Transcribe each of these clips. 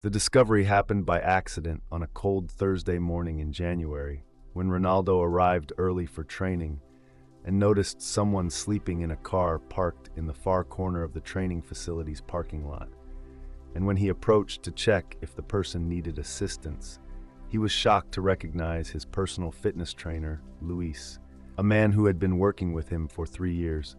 The discovery happened by accident on a cold Thursday morning in January, when Ronaldo arrived early for training and noticed someone sleeping in a car parked in the far corner of the training facility's parking lot. And when he approached to check if the person needed assistance, he was shocked to recognize his personal fitness trainer, Luis, a man who had been working with him for 3 years,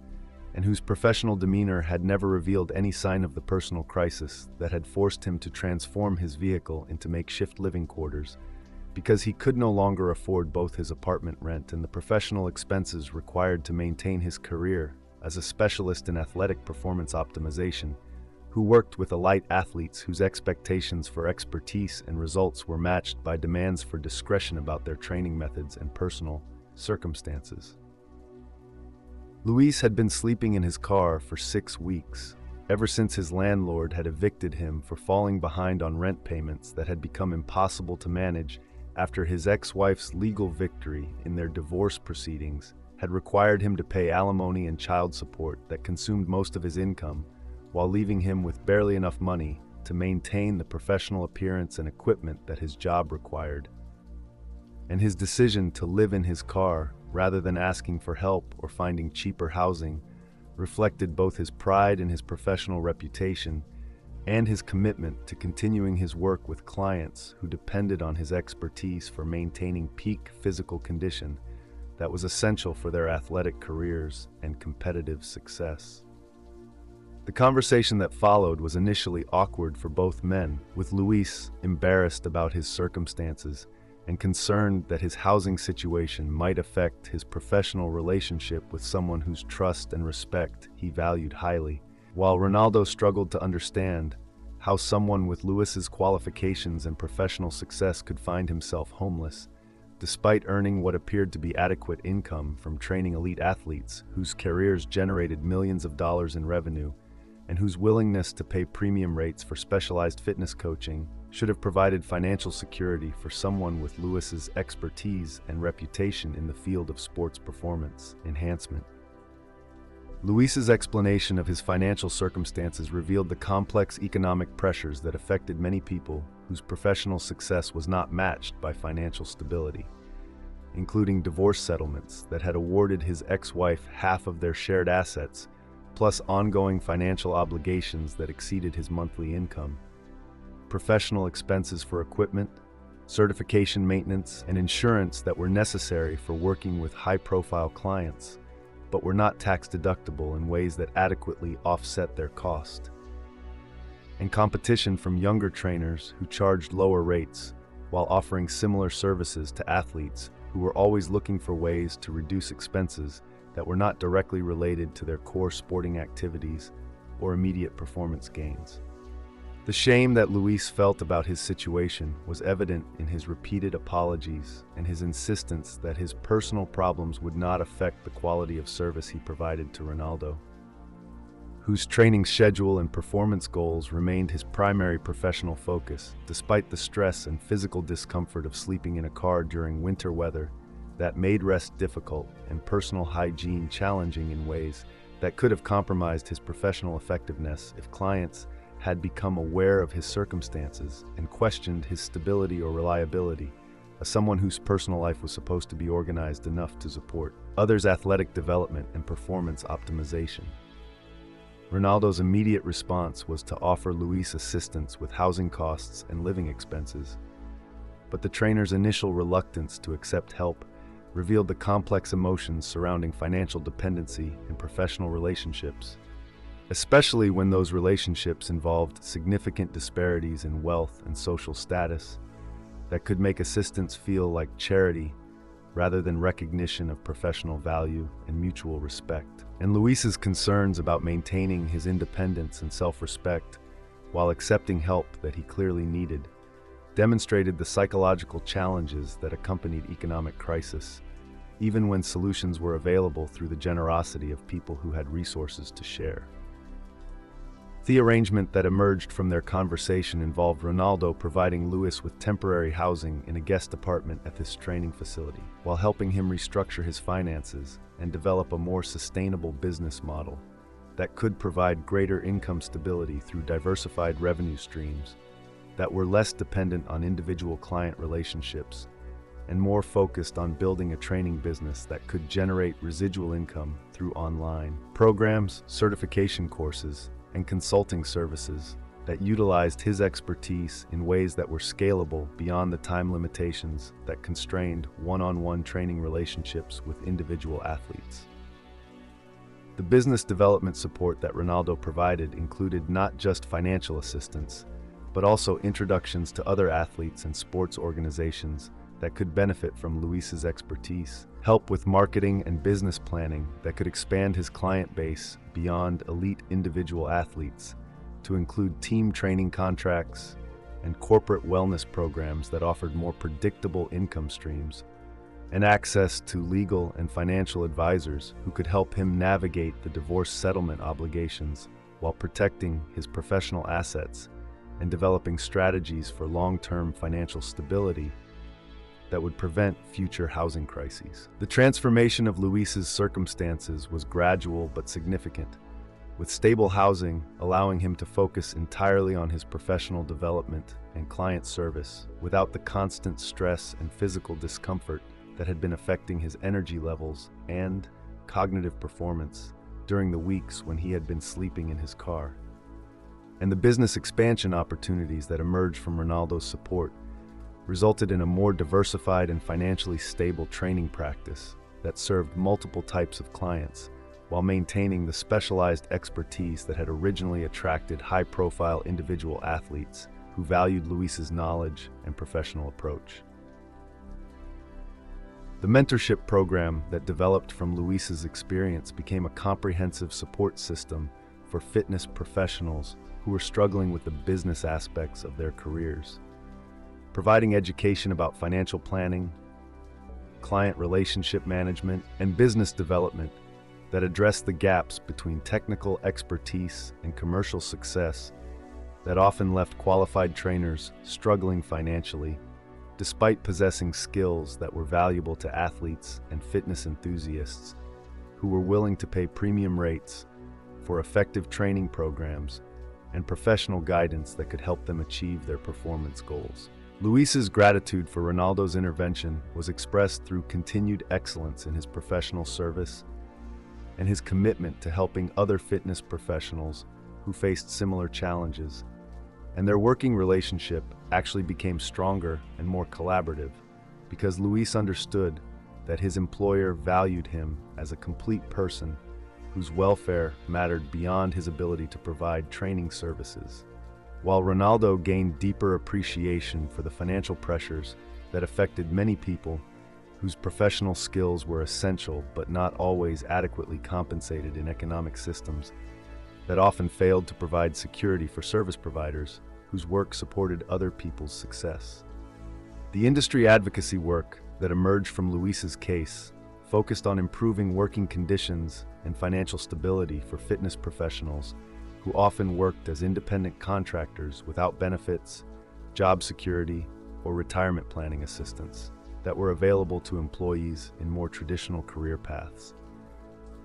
and whose professional demeanor had never revealed any sign of the personal crisis that had forced him to transform his vehicle into makeshift living quarters, because he could no longer afford both his apartment rent and the professional expenses required to maintain his career as a specialist in athletic performance optimization, who worked with elite athletes whose expectations for expertise and results were matched by demands for discretion about their training methods and personal circumstances. Luis had been sleeping in his car for 6 weeks, ever since his landlord had evicted him for falling behind on rent payments that had become impossible to manage after his ex-wife's legal victory in their divorce proceedings had required him to pay alimony and child support that consumed most of his income, while leaving him with barely enough money to maintain the professional appearance and equipment that his job required. And his decision to live in his car rather than asking for help or finding cheaper housing reflected both his pride in his professional reputation and his commitment to continuing his work with clients who depended on his expertise for maintaining peak physical condition that was essential for their athletic careers and competitive success. The conversation that followed was initially awkward for both men, with Luis embarrassed about his circumstances and concerned that his housing situation might affect his professional relationship with someone whose trust and respect he valued highly, while Ronaldo struggled to understand how someone with Luis's qualifications and professional success could find himself homeless, despite earning what appeared to be adequate income from training elite athletes whose careers generated millions of dollars in revenue, and whose willingness to pay premium rates for specialized fitness coaching should have provided financial security for someone with Luis's expertise and reputation in the field of sports performance enhancement. Luis's explanation of his financial circumstances revealed the complex economic pressures that affected many people whose professional success was not matched by financial stability, including divorce settlements that had awarded his ex-wife half of their shared assets, plus ongoing financial obligations that exceeded his monthly income, professional expenses for equipment, certification maintenance, and insurance that were necessary for working with high-profile clients, but were not tax-deductible in ways that adequately offset their cost, and competition from younger trainers who charged lower rates while offering similar services to athletes who were always looking for ways to reduce expenses that were not directly related to their core sporting activities or immediate performance gains. The shame that Luis felt about his situation was evident in his repeated apologies and his insistence that his personal problems would not affect the quality of service he provided to Ronaldo, whose training schedule and performance goals remained his primary professional focus, despite the stress and physical discomfort of sleeping in a car during winter weather that made rest difficult and personal hygiene challenging in ways that could have compromised his professional effectiveness if clients had become aware of his circumstances and questioned his stability or reliability as someone whose personal life was supposed to be organized enough to support others' athletic development and performance optimization. Ronaldo's immediate response was to offer Luis assistance with housing costs and living expenses, but the trainer's initial reluctance to accept help revealed the complex emotions surrounding financial dependency and professional relationships, especially when those relationships involved significant disparities in wealth and social status that could make assistance feel like charity rather than recognition of professional value and mutual respect. And Luis's concerns about maintaining his independence and self-respect while accepting help that he clearly needed demonstrated the psychological challenges that accompanied economic crisis, even when solutions were available through the generosity of people who had resources to share. The arrangement that emerged from their conversation involved Ronaldo providing Luis with temporary housing in a guest apartment at this training facility, while helping him restructure his finances and develop a more sustainable business model that could provide greater income stability through diversified revenue streams that were less dependent on individual client relationships and more focused on building a training business that could generate residual income through online programs, certification courses, and consulting services that utilized his expertise in ways that were scalable beyond the time limitations that constrained one-on-one training relationships with individual athletes. The business development support that Ronaldo provided included not just financial assistance, but also introductions to other athletes and sports organizations that could benefit from Luis's expertise, help with marketing and business planning that could expand his client base beyond elite individual athletes to include team training contracts and corporate wellness programs that offered more predictable income streams, and access to legal and financial advisors who could help him navigate the divorce settlement obligations while protecting his professional assets and developing strategies for long-term financial stability that would prevent future housing crises. The transformation of Luis's circumstances was gradual but significant, with stable housing allowing him to focus entirely on his professional development and client service without the constant stress and physical discomfort that had been affecting his energy levels and cognitive performance during the weeks when he had been sleeping in his car. And the business expansion opportunities that emerged from Ronaldo's support resulted in a more diversified and financially stable training practice that served multiple types of clients while maintaining the specialized expertise that had originally attracted high-profile individual athletes who valued Luis's knowledge and professional approach. The mentorship program that developed from Luis's experience became a comprehensive support system for fitness professionals who were struggling with the business aspects of their careers, providing education about financial planning, client relationship management, and business development that addressed the gaps between technical expertise and commercial success that often left qualified trainers struggling financially, despite possessing skills that were valuable to athletes and fitness enthusiasts who were willing to pay premium rates for effective training programs and professional guidance that could help them achieve their performance goals. Luis's gratitude for Ronaldo's intervention was expressed through continued excellence in his professional service and his commitment to helping other fitness professionals who faced similar challenges, and their working relationship actually became stronger and more collaborative because Luis understood that his employer valued him as a complete person whose welfare mattered beyond his ability to provide training services. While Ronaldo gained deeper appreciation for the financial pressures that affected many people whose professional skills were essential but not always adequately compensated in economic systems that often failed to provide security for service providers whose work supported other people's success. The industry advocacy work that emerged from Luis's case focused on improving working conditions and financial stability for fitness professionals who often worked as independent contractors without benefits, job security, or retirement planning assistance that were available to employees in more traditional career paths.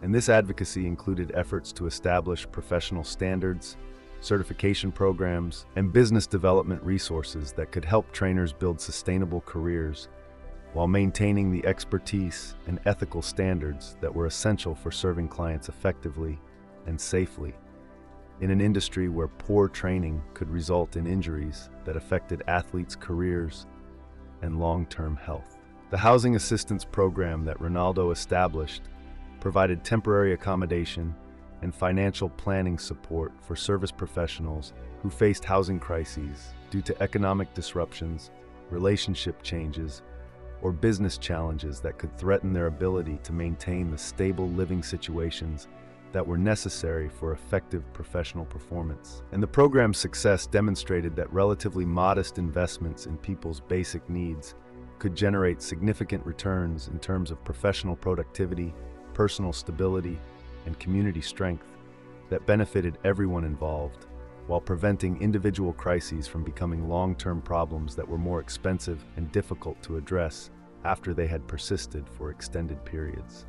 And this advocacy included efforts to establish professional standards, certification programs, and business development resources that could help trainers build sustainable careers while maintaining the expertise and ethical standards that were essential for serving clients effectively and safely in an industry where poor training could result in injuries that affected athletes' careers and long-term health. The housing assistance program that Ronaldo established provided temporary accommodation and financial planning support for service professionals who faced housing crises due to economic disruptions, relationship changes, or business challenges that could threaten their ability to maintain the stable living situations that were necessary for effective professional performance. And the program's success demonstrated that relatively modest investments in people's basic needs could generate significant returns in terms of professional productivity, personal stability, and community strength that benefited everyone involved, while preventing individual crises from becoming long-term problems that were more expensive and difficult to address after they had persisted for extended periods.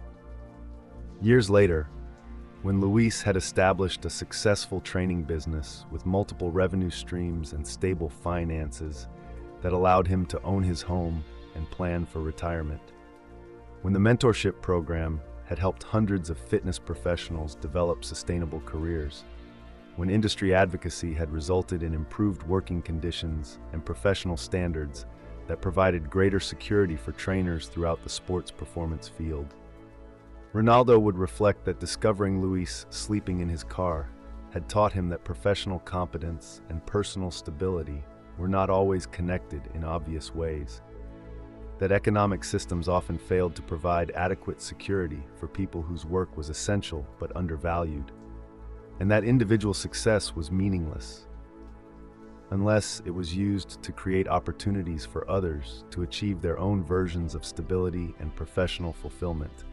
Years later, When Luis had established a successful training business with multiple revenue streams and stable finances that allowed him to own his home and plan for retirement. When the mentorship program had helped hundreds of fitness professionals develop sustainable careers. When industry advocacy had resulted in improved working conditions and professional standards that provided greater security for trainers throughout the sports performance field. Ronaldo would reflect that discovering Luis sleeping in his car had taught him that professional competence and personal stability were not always connected in obvious ways, that economic systems often failed to provide adequate security for people whose work was essential but undervalued, and that individual success was meaningless unless it was used to create opportunities for others to achieve their own versions of stability and professional fulfillment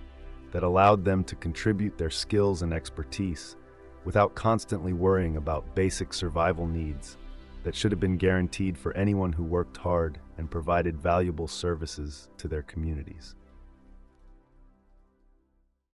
that allowed them to contribute their skills and expertise without constantly worrying about basic survival needs that should have been guaranteed for anyone who worked hard and provided valuable services to their communities.